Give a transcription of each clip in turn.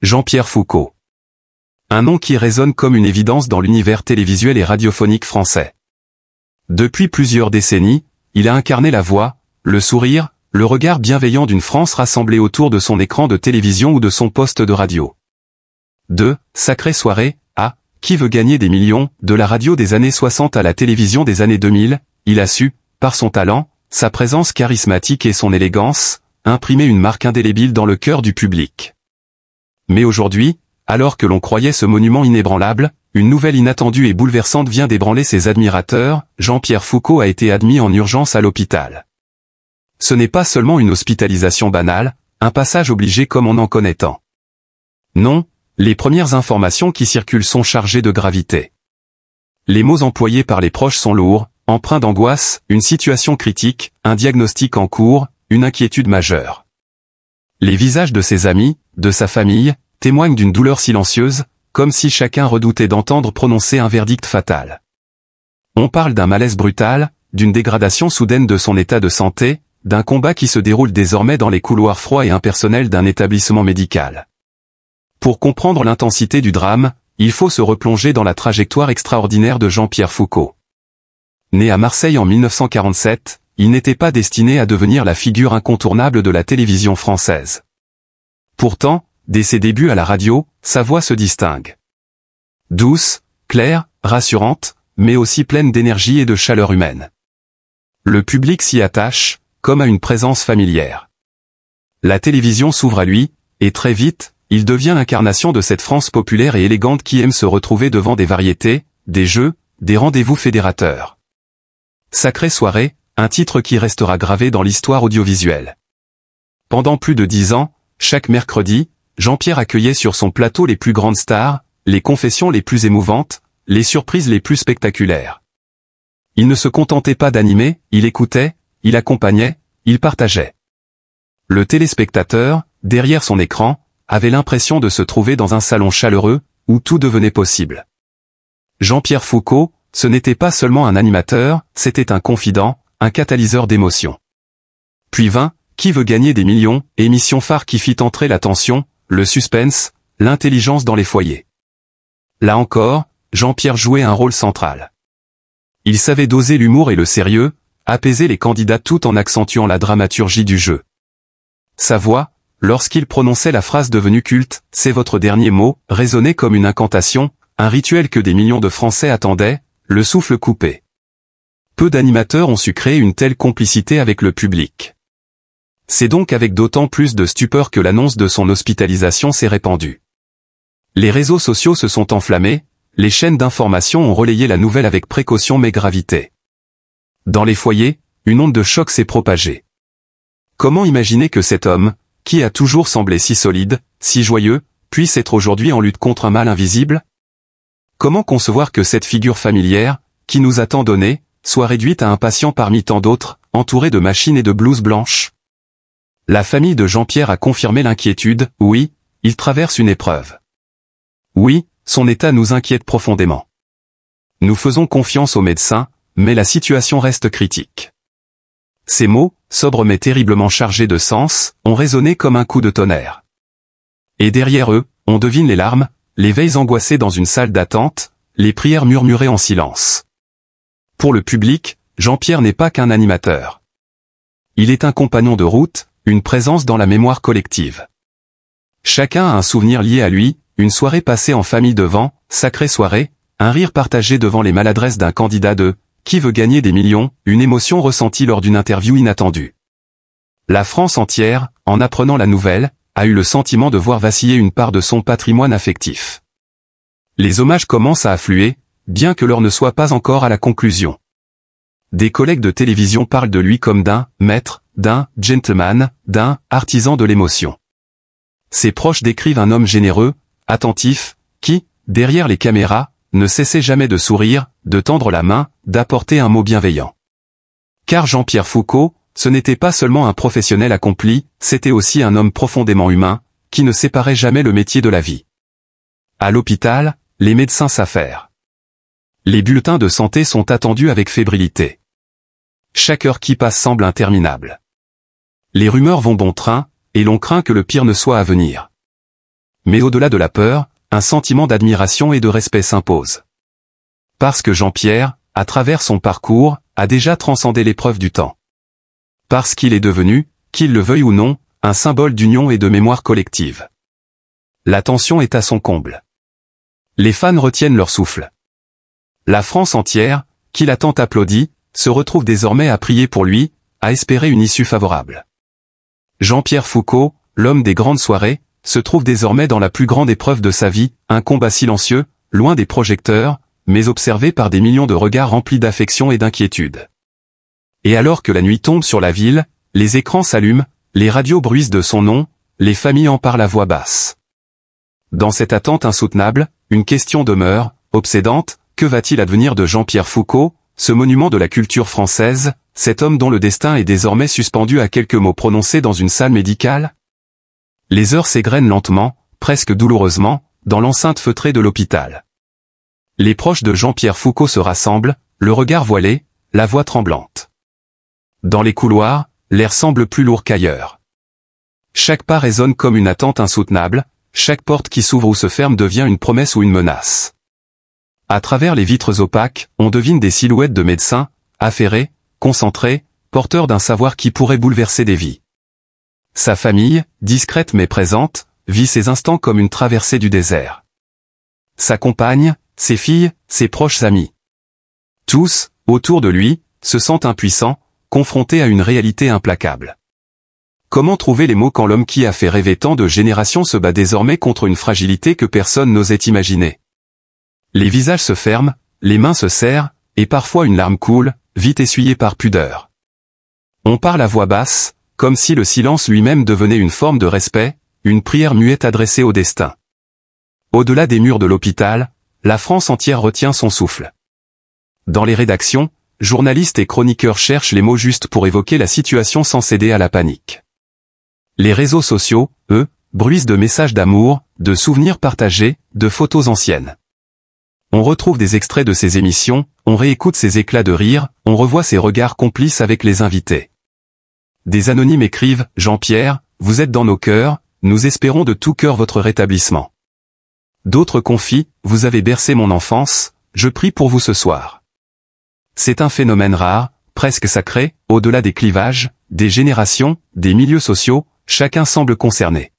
Jean-Pierre Foucault. Un nom qui résonne comme une évidence dans l'univers télévisuel et radiophonique français. Depuis plusieurs décennies, il a incarné la voix, le sourire, le regard bienveillant d'une France rassemblée autour de son écran de télévision ou de son poste de radio. De Sacrée soirée à Qui veut gagner des millions, de la radio des années 60 à la télévision des années 2000, il a su, par son talent, sa présence charismatique et son élégance, imprimer une marque indélébile dans le cœur du public. Mais aujourd'hui, alors que l'on croyait ce monument inébranlable, une nouvelle inattendue et bouleversante vient d'ébranler ses admirateurs. Jean-Pierre Foucault a été admis en urgence à l'hôpital. Ce n'est pas seulement une hospitalisation banale, un passage obligé comme on en connaît tant. Non, les premières informations qui circulent sont chargées de gravité. Les mots employés par les proches sont lourds, empreints d'angoisse, une situation critique, un diagnostic en cours, une inquiétude majeure. Les visages de ses amis, de sa famille, témoignent d'une douleur silencieuse, comme si chacun redoutait d'entendre prononcer un verdict fatal. On parle d'un malaise brutal, d'une dégradation soudaine de son état de santé, d'un combat qui se déroule désormais dans les couloirs froids et impersonnels d'un établissement médical. Pour comprendre l'intensité du drame, il faut se replonger dans la trajectoire extraordinaire de Jean-Pierre Foucault. Né à Marseille en 1947, il n'était pas destiné à devenir la figure incontournable de la télévision française. Pourtant, dès ses débuts à la radio, sa voix se distingue. Douce, claire, rassurante, mais aussi pleine d'énergie et de chaleur humaine. Le public s'y attache, comme à une présence familière. La télévision s'ouvre à lui, et très vite, il devient l'incarnation de cette France populaire et élégante qui aime se retrouver devant des variétés, des jeux, des rendez-vous fédérateurs. Sacrée soirée, un titre qui restera gravé dans l'histoire audiovisuelle. Pendant plus de 10 ans, chaque mercredi, Jean-Pierre accueillait sur son plateau les plus grandes stars, les confessions les plus émouvantes, les surprises les plus spectaculaires. Il ne se contentait pas d'animer, il écoutait, il accompagnait, il partageait. Le téléspectateur, derrière son écran, avait l'impression de se trouver dans un salon chaleureux, où tout devenait possible. Jean-Pierre Foucault, ce n'était pas seulement un animateur, c'était un confident, un catalyseur d'émotions. Puis vint Qui veut gagner des millions, émission phare qui fit entrer la tension, le suspense, l'intelligence dans les foyers. Là encore, Jean-Pierre jouait un rôle central. Il savait doser l'humour et le sérieux, apaiser les candidats tout en accentuant la dramaturgie du jeu. Sa voix, lorsqu'il prononçait la phrase devenue culte, « C'est votre dernier mot », résonnait comme une incantation, un rituel que des millions de Français attendaient, le souffle coupé. Peu d'animateurs ont su créer une telle complicité avec le public. C'est donc avec d'autant plus de stupeur que l'annonce de son hospitalisation s'est répandue. Les réseaux sociaux se sont enflammés, les chaînes d'information ont relayé la nouvelle avec précaution mais gravité. Dans les foyers, une onde de choc s'est propagée. Comment imaginer que cet homme, qui a toujours semblé si solide, si joyeux, puisse être aujourd'hui en lutte contre un mal invisible? Comment concevoir que cette figure familière, qui nous a tant donné, soit réduite à un patient parmi tant d'autres, entouré de machines et de blouses blanches? La famille de Jean-Pierre a confirmé l'inquiétude, oui, il traverse une épreuve. Oui, son état nous inquiète profondément. Nous faisons confiance aux médecins, mais la situation reste critique. Ces mots, sobres mais terriblement chargés de sens, ont résonné comme un coup de tonnerre. Et derrière eux, on devine les larmes, les veilles angoissées dans une salle d'attente, les prières murmurées en silence. Pour le public, Jean-Pierre n'est pas qu'un animateur. Il est un compagnon de route, une présence dans la mémoire collective. Chacun a un souvenir lié à lui, une soirée passée en famille devant, Sacrée soirée, un rire partagé devant les maladresses d'un candidat de Qui veut gagner des millions, une émotion ressentie lors d'une interview inattendue. La France entière, en apprenant la nouvelle, a eu le sentiment de voir vaciller une part de son patrimoine affectif. Les hommages commencent à affluer, bien que l'heure ne soit pas encore à la conclusion. Des collègues de télévision parlent de lui comme d'un maître, d'un gentleman, d'un artisan de l'émotion. Ses proches décrivent un homme généreux, attentif, qui, derrière les caméras, ne cessait jamais de sourire, de tendre la main, d'apporter un mot bienveillant. Car Jean-Pierre Foucault, ce n'était pas seulement un professionnel accompli, c'était aussi un homme profondément humain, qui ne séparait jamais le métier de la vie. À l'hôpital, les médecins s'affairent. Les bulletins de santé sont attendus avec fébrilité. Chaque heure qui passe semble interminable. Les rumeurs vont bon train, et l'on craint que le pire ne soit à venir. Mais au-delà de la peur, un sentiment d'admiration et de respect s'impose. Parce que Jean-Pierre, à travers son parcours, a déjà transcendé l'épreuve du temps. Parce qu'il est devenu, qu'il le veuille ou non, un symbole d'union et de mémoire collective. L'attention est à son comble. Les fans retiennent leur souffle. La France entière, qui l'a tant applaudi, se retrouve désormais à prier pour lui, à espérer une issue favorable. Jean-Pierre Foucault, l'homme des grandes soirées, se trouve désormais dans la plus grande épreuve de sa vie, un combat silencieux, loin des projecteurs, mais observé par des millions de regards remplis d'affection et d'inquiétude. Et alors que la nuit tombe sur la ville, les écrans s'allument, les radios bruissent de son nom, les familles en parlent à voix basse. Dans cette attente insoutenable, une question demeure, obsédante, que va-t-il advenir de Jean-Pierre Foucault, ce monument de la culture française, cet homme dont le destin est désormais suspendu à quelques mots prononcés dans une salle médicale? Les heures s'égrènent lentement, presque douloureusement, dans l'enceinte feutrée de l'hôpital. Les proches de Jean-Pierre Foucault se rassemblent, le regard voilé, la voix tremblante. Dans les couloirs, l'air semble plus lourd qu'ailleurs. Chaque pas résonne comme une attente insoutenable, chaque porte qui s'ouvre ou se ferme devient une promesse ou une menace. À travers les vitres opaques, on devine des silhouettes de médecins, affairés, concentrés, porteurs d'un savoir qui pourrait bouleverser des vies. Sa famille, discrète mais présente, vit ces instants comme une traversée du désert. Sa compagne, ses filles, ses proches amis. Tous, autour de lui, se sentent impuissants, confrontés à une réalité implacable. Comment trouver les mots quand l'homme qui a fait rêver tant de générations se bat désormais contre une fragilité que personne n'osait imaginer? Les visages se ferment, les mains se serrent, et parfois une larme coule, vite essuyée par pudeur. On parle à voix basse, comme si le silence lui-même devenait une forme de respect, une prière muette adressée au destin. Au-delà des murs de l'hôpital, la France entière retient son souffle. Dans les rédactions, journalistes et chroniqueurs cherchent les mots justes pour évoquer la situation sans céder à la panique. Les réseaux sociaux, eux, bruissent de messages d'amour, de souvenirs partagés, de photos anciennes. On retrouve des extraits de ces émissions, on réécoute ses éclats de rire, on revoit ses regards complices avec les invités. Des anonymes écrivent « Jean-Pierre, vous êtes dans nos cœurs, nous espérons de tout cœur votre rétablissement. » D'autres confient « Vous avez bercé mon enfance, je prie pour vous ce soir. » C'est un phénomène rare, presque sacré, au-delà des clivages, des générations, des milieux sociaux, chacun semble concerné.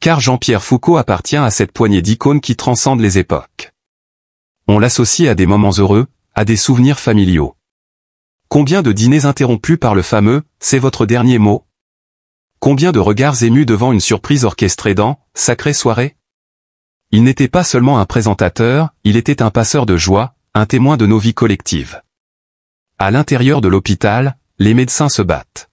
Car Jean-Pierre Foucault appartient à cette poignée d'icônes qui transcendent les époques. On l'associe à des moments heureux, à des souvenirs familiaux. Combien de dîners interrompus par le fameux « c'est votre dernier mot » ? Combien de regards émus devant une surprise orchestrée dans « sacrée soirée » ? Il n'était pas seulement un présentateur, il était un passeur de joie, un témoin de nos vies collectives. À l'intérieur de l'hôpital, les médecins se battent.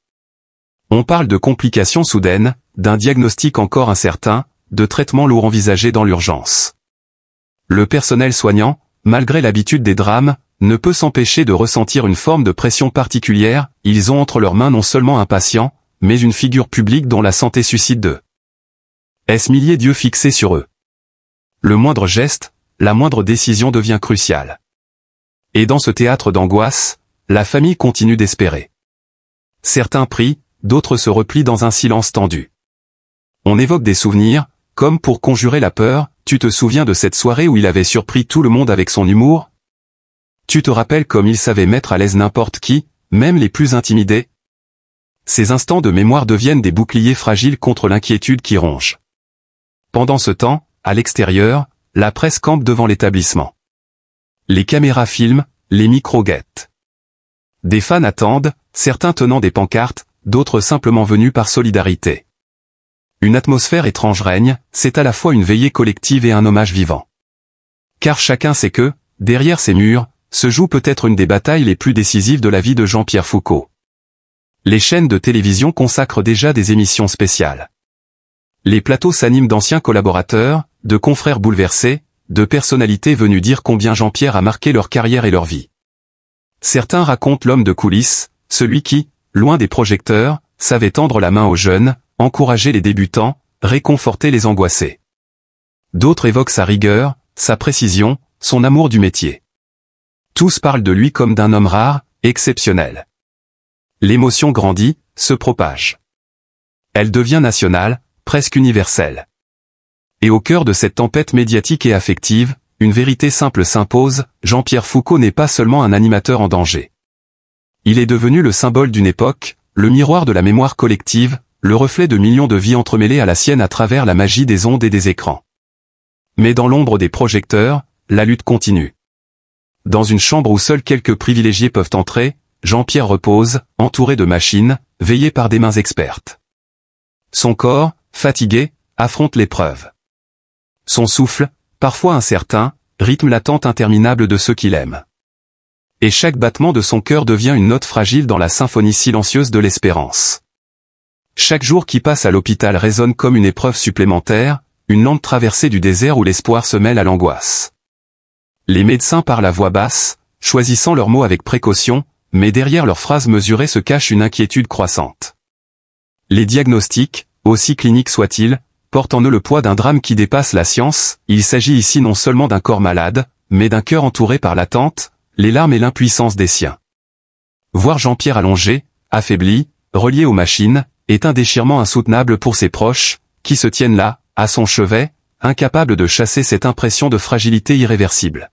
On parle de complications soudaines, d'un diagnostic encore incertain, de traitements lourds envisagés dans l'urgence. Le personnel soignant, malgré l'habitude des drames, ne peut s'empêcher de ressentir une forme de pression particulière, ils ont entre leurs mains non seulement un patient, mais une figure publique dont la santé suscite d'eux. Est-ce milliers d'yeux fixés sur eux? Le moindre geste, la moindre décision devient cruciale. Et dans ce théâtre d'angoisse, la famille continue d'espérer. Certains prient, d'autres se replient dans un silence tendu. On évoque des souvenirs, comme pour conjurer la peur. Tu te souviens de cette soirée où il avait surpris tout le monde avec son humour? Tu te rappelles comme il savait mettre à l'aise n'importe qui, même les plus intimidés? Ces instants de mémoire deviennent des boucliers fragiles contre l'inquiétude qui ronge. Pendant ce temps, à l'extérieur, la presse campe devant l'établissement. Les caméras filment, les micros guettent. Des fans attendent, certains tenant des pancartes, d'autres simplement venus par solidarité. Une atmosphère étrange règne, c'est à la fois une veillée collective et un hommage vivant. Car chacun sait que, derrière ces murs, se joue peut-être une des batailles les plus décisives de la vie de Jean-Pierre Foucault. Les chaînes de télévision consacrent déjà des émissions spéciales. Les plateaux s'animent d'anciens collaborateurs, de confrères bouleversés, de personnalités venues dire combien Jean-Pierre a marqué leur carrière et leur vie. Certains racontent l'homme de coulisses, celui qui, loin des projecteurs, savait tendre la main aux jeunes, encourager les débutants, réconforter les angoissés. D'autres évoquent sa rigueur, sa précision, son amour du métier. Tous parlent de lui comme d'un homme rare, exceptionnel. L'émotion grandit, se propage. Elle devient nationale, presque universelle. Et au cœur de cette tempête médiatique et affective, une vérité simple s'impose, Jean-Pierre Foucault n'est pas seulement un animateur en danger. Il est devenu le symbole d'une époque, le miroir de la mémoire collective, le reflet de millions de vies entremêlées à la sienne à travers la magie des ondes et des écrans. Mais dans l'ombre des projecteurs, la lutte continue. Dans une chambre où seuls quelques privilégiés peuvent entrer, Jean-Pierre repose, entouré de machines, veillé par des mains expertes. Son corps, fatigué, affronte l'épreuve. Son souffle, parfois incertain, rythme l'attente interminable de ceux qu'il aime. Et chaque battement de son cœur devient une note fragile dans la symphonie silencieuse de l'espérance. Chaque jour qui passe à l'hôpital résonne comme une épreuve supplémentaire, une lente traversée du désert où l'espoir se mêle à l'angoisse. Les médecins parlent à voix basse, choisissant leurs mots avec précaution, mais derrière leurs phrases mesurées se cache une inquiétude croissante. Les diagnostics, aussi cliniques soient-ils, portent en eux le poids d'un drame qui dépasse la science. Il s'agit ici non seulement d'un corps malade, mais d'un cœur entouré par l'attente, les larmes et l'impuissance des siens. Voir Jean-Pierre allongé, affaibli, relié aux machines, est un déchirement insoutenable pour ses proches, qui se tiennent là, à son chevet, incapables de chasser cette impression de fragilité irréversible.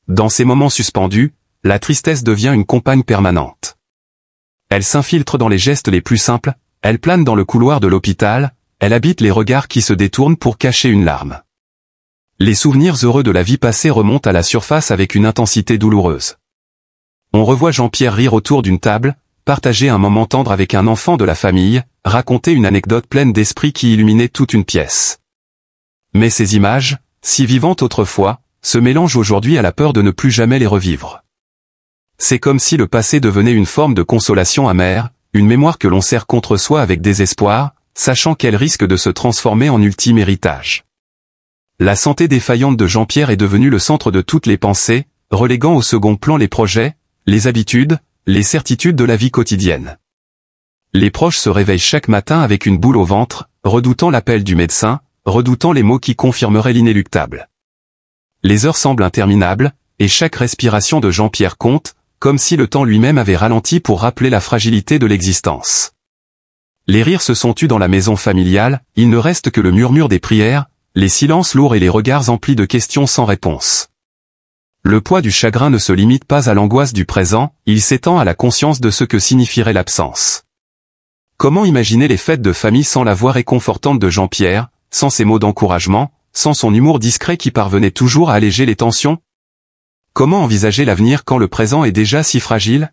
Dans ces moments suspendus, la tristesse devient une compagne permanente. Elle s'infiltre dans les gestes les plus simples, elle plane dans le couloir de l'hôpital, elle habite les regards qui se détournent pour cacher une larme. Les souvenirs heureux de la vie passée remontent à la surface avec une intensité douloureuse. On revoit Jean-Pierre rire autour d'une table, partager un moment tendre avec un enfant de la famille, raconter une anecdote pleine d'esprit qui illuminait toute une pièce. Mais ces images, si vivantes autrefois, se mélangent aujourd'hui à la peur de ne plus jamais les revivre. C'est comme si le passé devenait une forme de consolation amère, une mémoire que l'on serre contre soi avec désespoir, sachant qu'elle risque de se transformer en ultime héritage. La santé défaillante de Jean-Pierre est devenue le centre de toutes les pensées, reléguant au second plan les projets, les habitudes, les certitudes de la vie quotidienne. Les proches se réveillent chaque matin avec une boule au ventre, redoutant l'appel du médecin, redoutant les mots qui confirmeraient l'inéluctable. Les heures semblent interminables, et chaque respiration de Jean-Pierre compte, comme si le temps lui-même avait ralenti pour rappeler la fragilité de l'existence. Les rires se sont tus dans la maison familiale, il ne reste que le murmure des prières, les silences lourds et les regards emplis de questions sans réponse. Le poids du chagrin ne se limite pas à l'angoisse du présent, il s'étend à la conscience de ce que signifierait l'absence. Comment imaginer les fêtes de famille sans la voix réconfortante de Jean-Pierre, sans ses mots d'encouragement, sans son humour discret qui parvenait toujours à alléger les tensions? Comment envisager l'avenir quand le présent est déjà si fragile?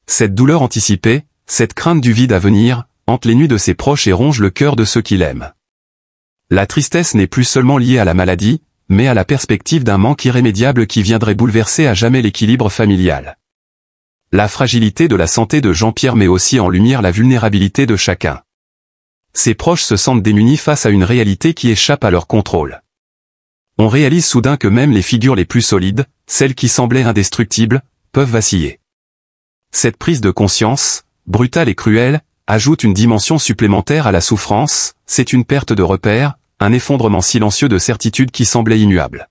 Cette douleur anticipée, cette crainte du vide à venir, hante les nuits de ses proches et ronge le cœur de ceux qu'il aime. La tristesse n'est plus seulement liée à la maladie, mais à la perspective d'un manque irrémédiable qui viendrait bouleverser à jamais l'équilibre familial. La fragilité de la santé de Jean-Pierre met aussi en lumière la vulnérabilité de chacun. Ses proches se sentent démunis face à une réalité qui échappe à leur contrôle. On réalise soudain que même les figures les plus solides, celles qui semblaient indestructibles, peuvent vaciller. Cette prise de conscience, brutale et cruelle, ajoute une dimension supplémentaire à la souffrance, c'est une perte de repères, un effondrement silencieux de certitudes qui semblaient immuables.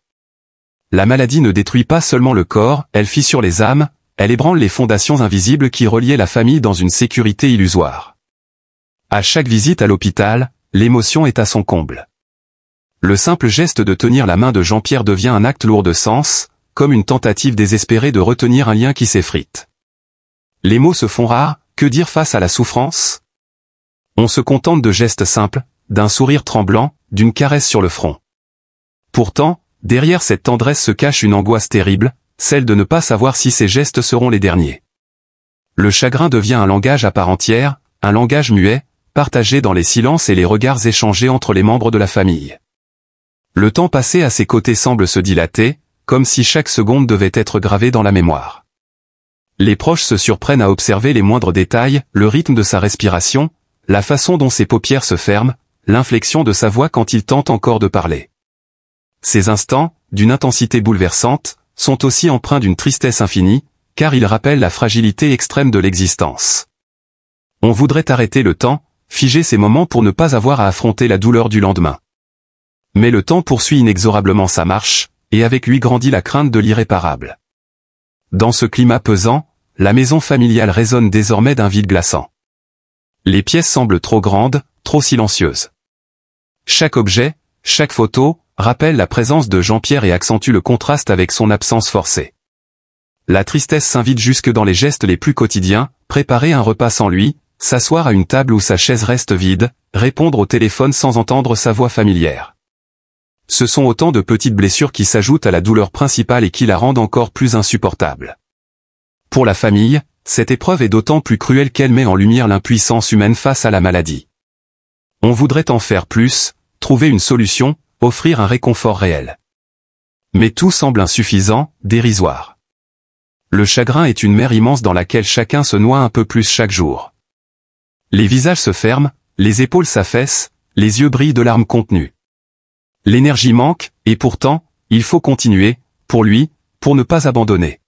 La maladie ne détruit pas seulement le corps, elle fissure les âmes, elle ébranle les fondations invisibles qui reliaient la famille dans une sécurité illusoire. À chaque visite à l'hôpital, l'émotion est à son comble. Le simple geste de tenir la main de Jean-Pierre devient un acte lourd de sens, comme une tentative désespérée de retenir un lien qui s'effrite. Les mots se font rares, que dire face à la souffrance? On se contente de gestes simples, d'un sourire tremblant, d'une caresse sur le front. Pourtant, derrière cette tendresse se cache une angoisse terrible, celle de ne pas savoir si ces gestes seront les derniers. Le chagrin devient un langage à part entière, un langage muet, partagé dans les silences et les regards échangés entre les membres de la famille. Le temps passé à ses côtés semble se dilater, comme si chaque seconde devait être gravée dans la mémoire. Les proches se surprennent à observer les moindres détails, le rythme de sa respiration, la façon dont ses paupières se ferment, l'inflexion de sa voix quand il tente encore de parler. Ces instants, d'une intensité bouleversante, sont aussi empreints d'une tristesse infinie, car ils rappellent la fragilité extrême de l'existence. On voudrait arrêter le temps, figer ces moments pour ne pas avoir à affronter la douleur du lendemain. Mais le temps poursuit inexorablement sa marche, et avec lui grandit la crainte de l'irréparable. Dans ce climat pesant, la maison familiale résonne désormais d'un vide glaçant. Les pièces semblent trop grandes, trop silencieuses. Chaque objet, chaque photo, rappelle la présence de Jean-Pierre et accentue le contraste avec son absence forcée. La tristesse s'invite jusque dans les gestes les plus quotidiens, préparer un repas sans lui, s'asseoir à une table où sa chaise reste vide, répondre au téléphone sans entendre sa voix familière. Ce sont autant de petites blessures qui s'ajoutent à la douleur principale et qui la rendent encore plus insupportable. Pour la famille, cette épreuve est d'autant plus cruelle qu'elle met en lumière l'impuissance humaine face à la maladie. On voudrait en faire plus, trouver une solution, offrir un réconfort réel. Mais tout semble insuffisant, dérisoire. Le chagrin est une mer immense dans laquelle chacun se noie un peu plus chaque jour. Les visages se ferment, les épaules s'affaissent, les yeux brillent de larmes contenues. L'énergie manque, et pourtant, il faut continuer, pour lui, pour ne pas abandonner.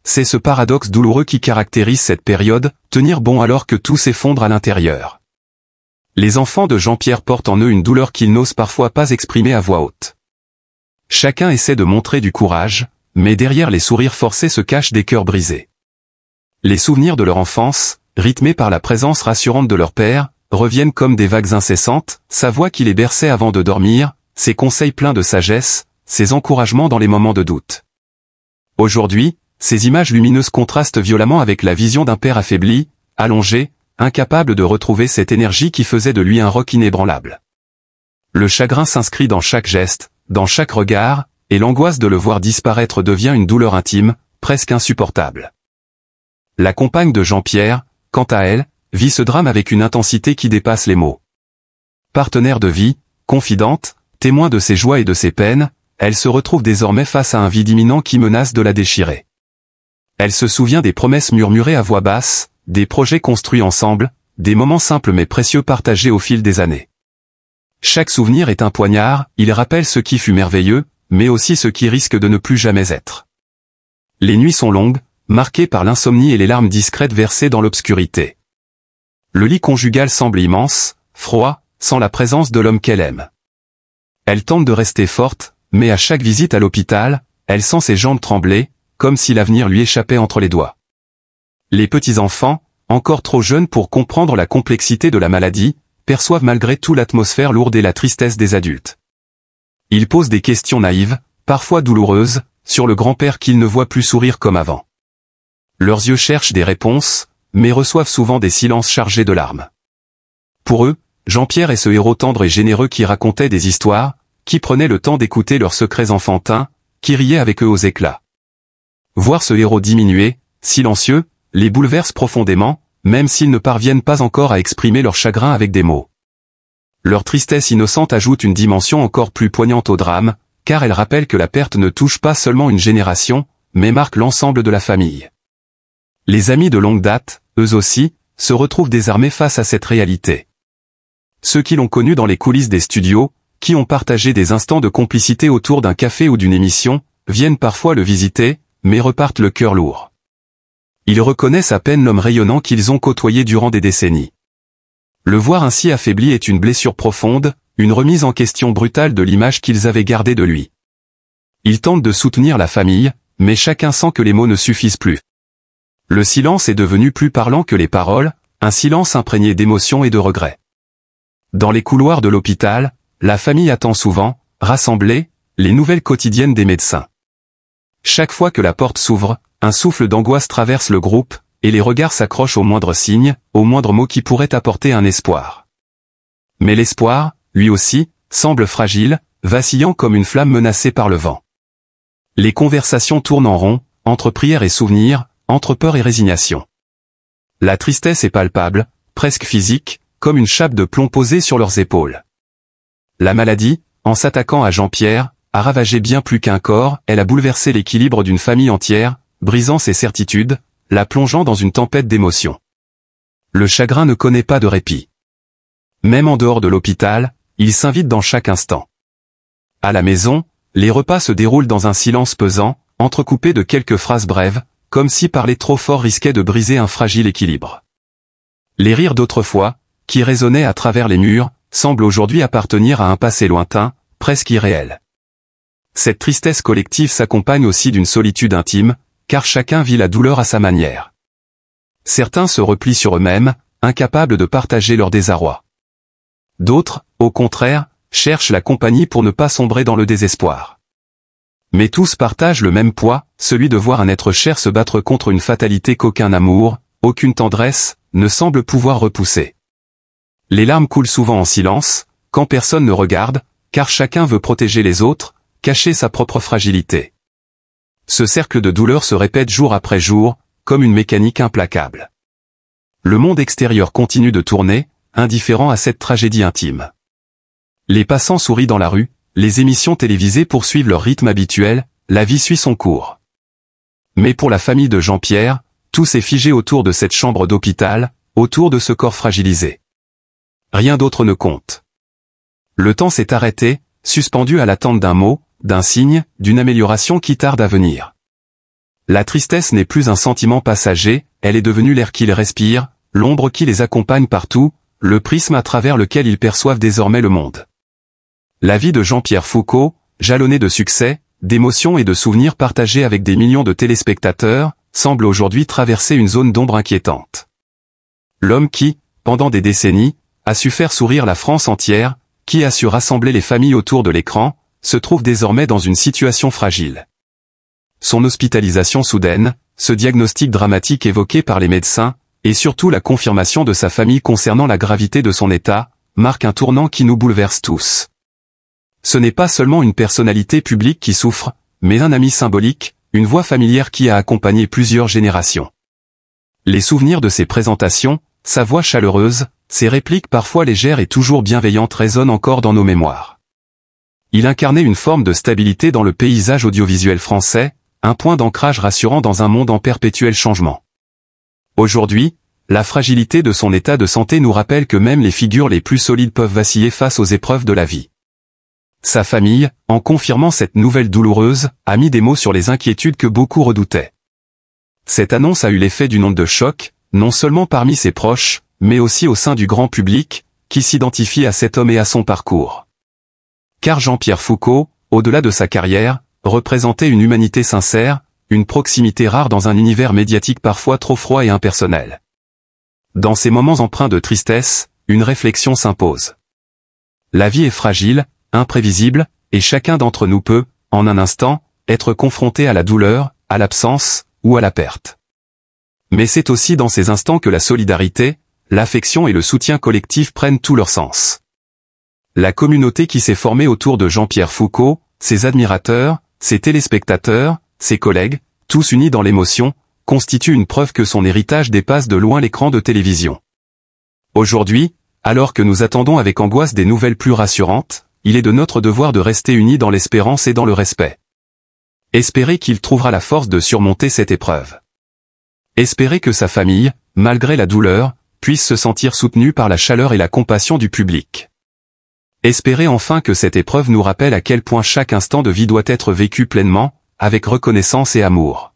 C'est ce paradoxe douloureux qui caractérise cette période, tenir bon alors que tout s'effondre à l'intérieur. Les enfants de Jean-Pierre portent en eux une douleur qu'ils n'osent parfois pas exprimer à voix haute. Chacun essaie de montrer du courage, mais derrière les sourires forcés se cachent des cœurs brisés. Les souvenirs de leur enfance, rythmés par la présence rassurante de leur père, reviennent comme des vagues incessantes, sa voix qui les berçait avant de dormir, ses conseils pleins de sagesse, ses encouragements dans les moments de doute. Aujourd'hui, ces images lumineuses contrastent violemment avec la vision d'un père affaibli, allongé, incapable de retrouver cette énergie qui faisait de lui un roc inébranlable. Le chagrin s'inscrit dans chaque geste, dans chaque regard, et l'angoisse de le voir disparaître devient une douleur intime, presque insupportable. La compagne de Jean-Pierre, quant à elle, vit ce drame avec une intensité qui dépasse les mots. Partenaire de vie, confidente, témoin de ses joies et de ses peines, elle se retrouve désormais face à un vide imminent qui menace de la déchirer. Elle se souvient des promesses murmurées à voix basse, des projets construits ensemble, des moments simples mais précieux partagés au fil des années. Chaque souvenir est un poignard, il rappelle ce qui fut merveilleux, mais aussi ce qui risque de ne plus jamais être. Les nuits sont longues, marquées par l'insomnie et les larmes discrètes versées dans l'obscurité. Le lit conjugal semble immense, froid, sans la présence de l'homme qu'elle aime. Elle tente de rester forte, mais à chaque visite à l'hôpital, elle sent ses jambes trembler, comme si l'avenir lui échappait entre les doigts. Les petits-enfants, encore trop jeunes pour comprendre la complexité de la maladie, perçoivent malgré tout l'atmosphère lourde et la tristesse des adultes. Ils posent des questions naïves, parfois douloureuses, sur le grand-père qu'ils ne voient plus sourire comme avant. Leurs yeux cherchent des réponses, mais reçoivent souvent des silences chargés de larmes. Pour eux, Jean-Pierre est ce héros tendre et généreux qui racontait des histoires, qui prenait le temps d'écouter leurs secrets enfantins, qui riait avec eux aux éclats. Voir ce héros diminuer, silencieux, les bouleverse profondément, même s'ils ne parviennent pas encore à exprimer leur chagrin avec des mots. Leur tristesse innocente ajoute une dimension encore plus poignante au drame, car elle rappelle que la perte ne touche pas seulement une génération, mais marque l'ensemble de la famille. Les amis de longue date, eux aussi, se retrouvent désarmés face à cette réalité. Ceux qui l'ont connu dans les coulisses des studios, qui ont partagé des instants de complicité autour d'un café ou d'une émission, viennent parfois le visiter, mais repartent le cœur lourd. Ils reconnaissent à peine l'homme rayonnant qu'ils ont côtoyé durant des décennies. Le voir ainsi affaibli est une blessure profonde, une remise en question brutale de l'image qu'ils avaient gardée de lui. Ils tentent de soutenir la famille, mais chacun sent que les mots ne suffisent plus. Le silence est devenu plus parlant que les paroles, un silence imprégné d'émotion et de regret. Dans les couloirs de l'hôpital, la famille attend souvent, rassemblée, les nouvelles quotidiennes des médecins. Chaque fois que la porte s'ouvre, un souffle d'angoisse traverse le groupe, et les regards s'accrochent au moindre signe, au moindre mot qui pourrait apporter un espoir. Mais l'espoir, lui aussi, semble fragile, vacillant comme une flamme menacée par le vent. Les conversations tournent en rond, entre prières et souvenirs, entre peur et résignation. La tristesse est palpable, presque physique, comme une chape de plomb posée sur leurs épaules. La maladie, en s'attaquant à Jean-Pierre, a ravagé bien plus qu'un corps, elle a bouleversé l'équilibre d'une famille entière, brisant ses certitudes, la plongeant dans une tempête d'émotions. Le chagrin ne connaît pas de répit. Même en dehors de l'hôpital, il s'invite dans chaque instant. À la maison, les repas se déroulent dans un silence pesant, entrecoupé de quelques phrases brèves, comme si parler trop fort risquait de briser un fragile équilibre. Les rires d'autrefois, qui résonnaient à travers les murs, semblent aujourd'hui appartenir à un passé lointain, presque irréel. Cette tristesse collective s'accompagne aussi d'une solitude intime, car chacun vit la douleur à sa manière. Certains se replient sur eux-mêmes, incapables de partager leur désarroi. D'autres, au contraire, cherchent la compagnie pour ne pas sombrer dans le désespoir. Mais tous partagent le même poids, celui de voir un être cher se battre contre une fatalité qu'aucun amour, aucune tendresse, ne semble pouvoir repousser. Les larmes coulent souvent en silence, quand personne ne regarde, car chacun veut protéger les autres, cacher sa propre fragilité. Ce cercle de douleur se répète jour après jour, comme une mécanique implacable. Le monde extérieur continue de tourner, indifférent à cette tragédie intime. Les passants sourient dans la rue, les émissions télévisées poursuivent leur rythme habituel, la vie suit son cours. Mais pour la famille de Jean-Pierre, tout s'est figé autour de cette chambre d'hôpital, autour de ce corps fragilisé. Rien d'autre ne compte. Le temps s'est arrêté, suspendu à l'attente d'un mot, d'un signe, d'une amélioration qui tarde à venir. La tristesse n'est plus un sentiment passager, elle est devenue l'air qu'ils respirent, l'ombre qui les accompagne partout, le prisme à travers lequel ils perçoivent désormais le monde. La vie de Jean-Pierre Foucault, jalonnée de succès, d'émotions et de souvenirs partagés avec des millions de téléspectateurs, semble aujourd'hui traverser une zone d'ombre inquiétante. L'homme qui, pendant des décennies, a su faire sourire la France entière, qui a su rassembler les familles autour de l'écran, se trouve désormais dans une situation fragile. Son hospitalisation soudaine, ce diagnostic dramatique évoqué par les médecins, et surtout la confirmation de sa famille concernant la gravité de son état, marque un tournant qui nous bouleverse tous. Ce n'est pas seulement une personnalité publique qui souffre, mais un ami symbolique, une voix familière qui a accompagné plusieurs générations. Les souvenirs de ses présentations, sa voix chaleureuse, ses répliques parfois légères et toujours bienveillantes résonnent encore dans nos mémoires. Il incarnait une forme de stabilité dans le paysage audiovisuel français, un point d'ancrage rassurant dans un monde en perpétuel changement. Aujourd'hui, la fragilité de son état de santé nous rappelle que même les figures les plus solides peuvent vaciller face aux épreuves de la vie. Sa famille, en confirmant cette nouvelle douloureuse, a mis des mots sur les inquiétudes que beaucoup redoutaient. Cette annonce a eu l'effet d'une onde de choc, non seulement parmi ses proches, mais aussi au sein du grand public, qui s'identifie à cet homme et à son parcours. Car Jean-Pierre Foucault, au-delà de sa carrière, représentait une humanité sincère, une proximité rare dans un univers médiatique parfois trop froid et impersonnel. Dans ces moments empreints de tristesse, une réflexion s'impose. La vie est fragile, imprévisible, et chacun d'entre nous peut, en un instant, être confronté à la douleur, à l'absence, ou à la perte. Mais c'est aussi dans ces instants que la solidarité, l'affection et le soutien collectif prennent tout leur sens. La communauté qui s'est formée autour de Jean-Pierre Foucault, ses admirateurs, ses téléspectateurs, ses collègues, tous unis dans l'émotion, constitue une preuve que son héritage dépasse de loin l'écran de télévision. Aujourd'hui, alors que nous attendons avec angoisse des nouvelles plus rassurantes, il est de notre devoir de rester unis dans l'espérance et dans le respect. Espérer qu'il trouvera la force de surmonter cette épreuve. Espérer que sa famille, malgré la douleur, puisse se sentir soutenue par la chaleur et la compassion du public. Espérer enfin que cette épreuve nous rappelle à quel point chaque instant de vie doit être vécu pleinement, avec reconnaissance et amour.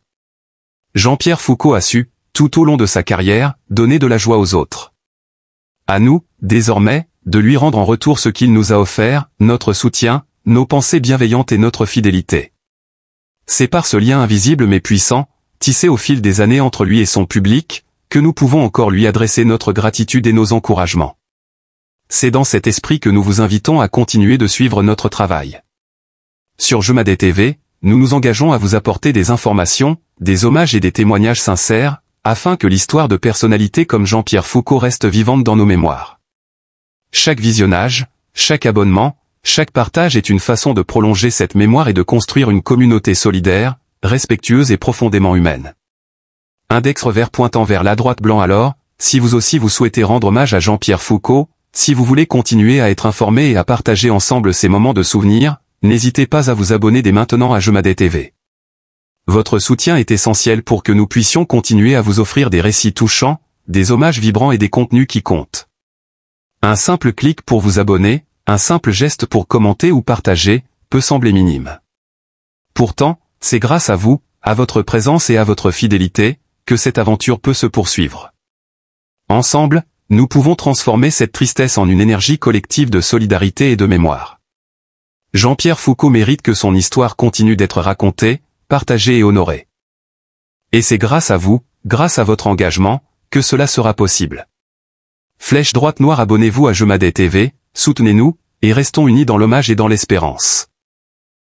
Jean-Pierre Foucault a su, tout au long de sa carrière, donner de la joie aux autres. À nous, désormais, de lui rendre en retour ce qu'il nous a offert, notre soutien, nos pensées bienveillantes et notre fidélité. C'est par ce lien invisible mais puissant, tissé au fil des années entre lui et son public, que nous pouvons encore lui adresser notre gratitude et nos encouragements. C'est dans cet esprit que nous vous invitons à continuer de suivre notre travail. Sur Jemadé TV, nous nous engageons à vous apporter des informations, des hommages et des témoignages sincères, afin que l'histoire de personnalités comme Jean-Pierre Foucault reste vivante dans nos mémoires. Chaque visionnage, chaque abonnement, chaque partage est une façon de prolonger cette mémoire et de construire une communauté solidaire, respectueuse et profondément humaine. Index revers pointant vers la droite blanc alors, si vous aussi vous souhaitez rendre hommage à Jean-Pierre Foucault, si vous voulez continuer à être informé et à partager ensemble ces moments de souvenirs, n'hésitez pas à vous abonner dès maintenant à Jemadé TV. Votre soutien est essentiel pour que nous puissions continuer à vous offrir des récits touchants, des hommages vibrants et des contenus qui comptent. Un simple clic pour vous abonner, un simple geste pour commenter ou partager, peut sembler minime. Pourtant, c'est grâce à vous, à votre présence et à votre fidélité, que cette aventure peut se poursuivre. Ensemble, nous pouvons transformer cette tristesse en une énergie collective de solidarité et de mémoire. Jean-Pierre Foucault mérite que son histoire continue d'être racontée, partagée et honorée. Et c'est grâce à vous, grâce à votre engagement, que cela sera possible. Flèche droite noire, abonnez-vous à Jemadé TV, soutenez-nous, et restons unis dans l'hommage et dans l'espérance.